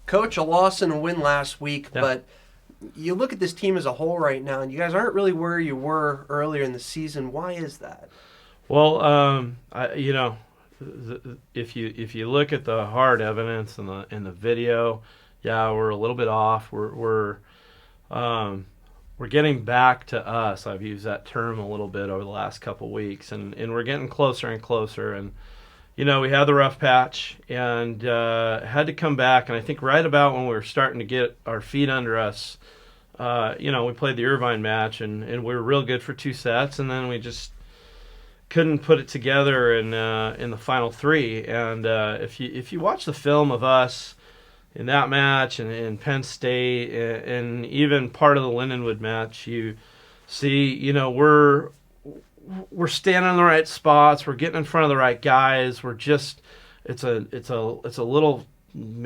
Coach, a loss and a win last week, but you look at this team as a whole right now, and you guys aren't really where you were earlier in the season. Why is that? Well, if you look at the hard evidence in the video, yeah, we're a little bit off. We're getting back to us. I've used that term a little bit over the last couple weeks, and we're getting closer and closer. And we had the rough patch and had to come back. And I think right about when we were starting to get our feet under us, we played the Irvine match, and we were real good for 2 sets, and then we just couldn't put it together in the final 3. And if you watch the film of us in that match and in Penn State and even part of the Lindenwood match, you see, we're standing in the right spots, we're getting in front of the right guys, we're just it's a little, on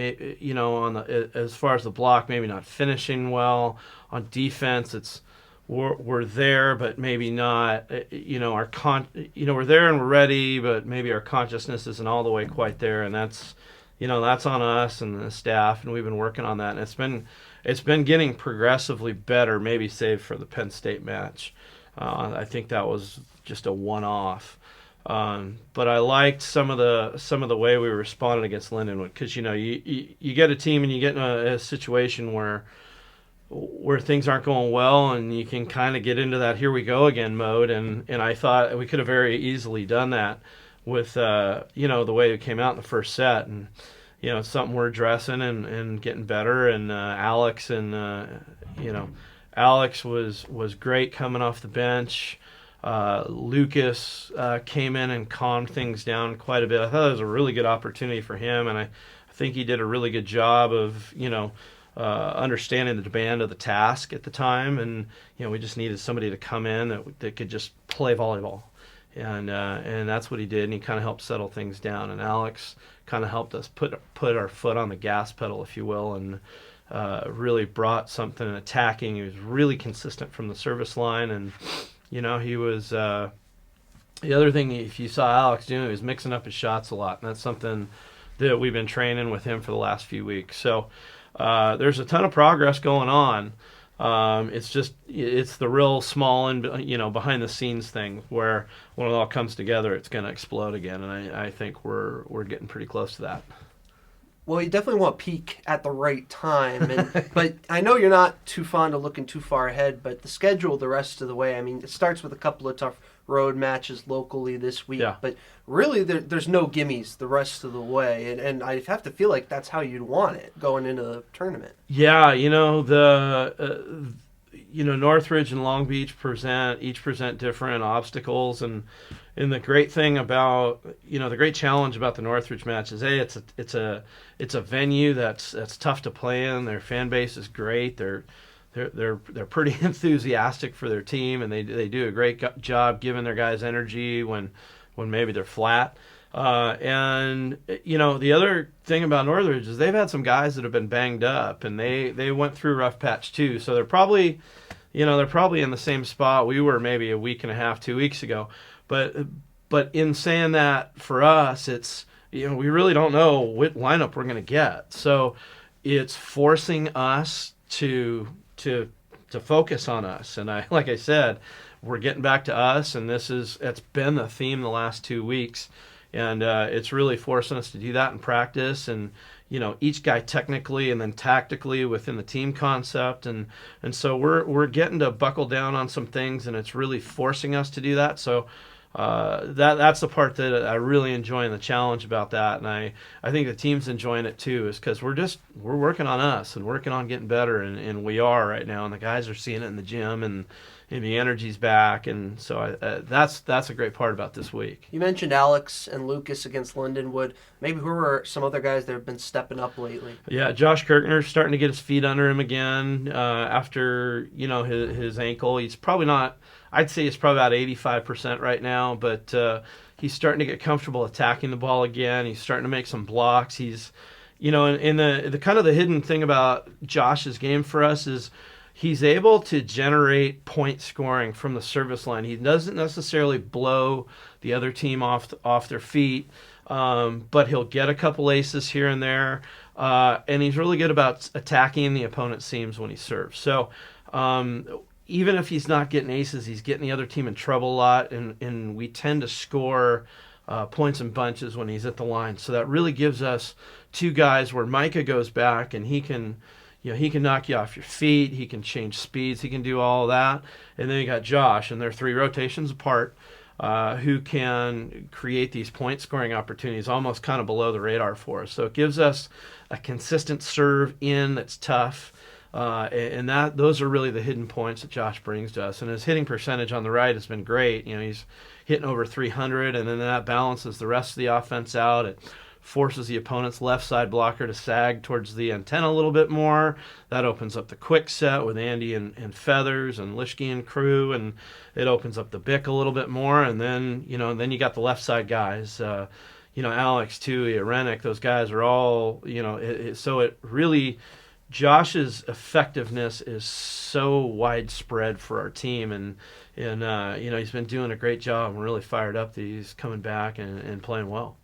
the as far as the block, maybe not finishing well. On defense, we're there, but maybe not. We're there and we're ready, but maybe our consciousness isn't all the way quite there, and that's on us and the staff, and we've been working on that, and it's been getting progressively better. Maybe save for the Penn State match. I think that was just a one-off. But I liked some of the way we responded against Lindenwood, because you get a team and you get in a situation where things aren't going well, and you can kind of get into that here we go again mode, and I thought we could have very easily done that with the way it came out in the first set, and it's something we're addressing and getting better. And Alex was great coming off the bench. Lucas came in and calmed things down quite a bit. I thought it was a really good opportunity for him, and I think he did a really good job of understanding the demand of the task at the time. And we just needed somebody to come in that could just play volleyball, and that's what he did. And he kind of helped settle things down. And Alex kind of helped us put our foot on the gas pedal, if you will, and really brought something attacking. He was really consistent from the service line, and he was the other thing, if you saw Alex doing, he was mixing up his shots a lot, and that's something that we've been training with him for the last few weeks. So there's a ton of progress going on. It's the real small and behind the scenes thing where when it all comes together, it's going to explode again, and I think we're getting pretty close to that. Well, you definitely want to peak at the right time, but I know you're not too fond of looking too far ahead, but the schedule the rest of the way, I mean, it starts with a couple of tough road matches locally this week, but really there's no gimmies the rest of the way, and I have to feel like that's how you'd want it going into the tournament. Yeah, Northridge and Long Beach present different obstacles, and the great thing about the great challenge about the Northridge match is it's a venue that's tough to play in. Their fan base is great. They're pretty enthusiastic for their team, and they do a great job giving their guys energy when maybe they're flat. And the other thing about Northridge is they've had some guys that have been banged up, and they went through a rough patch too. So they're probably in the same spot we were maybe a week and a half, 2 weeks ago. But in saying that, for us, it's we really don't know what lineup we're going to get. So it's forcing us to focus on us. And like I said, we're getting back to us, and it's been the theme the last 2 weeks. And it's really forcing us to do that in practice, and each guy technically and then tactically within the team concept, and so we're getting to buckle down on some things, and it's really forcing us to do that. So that's the part that I really enjoy, and the challenge about that, and I think the team's enjoying it too, is because we're working on us and working on getting better, and we are right now, and the guys are seeing it in the gym, and the energy's back, and so that's a great part about this week. You mentioned Alex and Lucas against Lindenwood. Maybe who are some other guys that have been stepping up lately? Yeah, Josh Kirkner's starting to get his feet under him again after his ankle. He's probably not. I'd say he's probably about 85% right now, but he's starting to get comfortable attacking the ball again. He's starting to make some blocks. He's, in the kind of the hidden thing about Josh's game for us is he's able to generate point scoring from the service line. He doesn't necessarily blow the other team off their feet, but he'll get a couple aces here and there. And he's really good about attacking the opponent's seams when he serves. So even if he's not getting aces, he's getting the other team in trouble a lot, and we tend to score points in bunches when he's at the line. So that really gives us two guys where Micah goes back and he can knock you off your feet, he can change speeds, he can do all of that. And then you got Josh, and they're 3 rotations apart, who can create these point scoring opportunities almost kind of below the radar for us. So it gives us a consistent serve in that's tough. And those are really the hidden points that Josh brings to us. And his hitting percentage on the right has been great. He's hitting over 300, and then that balances the rest of the offense out. It forces the opponent's left side blocker to sag towards the antenna a little bit more. That opens up the quick set with Andy and Feathers and Lischke and crew, and it opens up the Bick a little bit more. And then you got the left side guys. Alex, Tui, Arenik, those guys are all, so it really, Josh's effectiveness is so widespread for our team, and he's been doing a great job. I'm really fired up that he's coming back and playing well.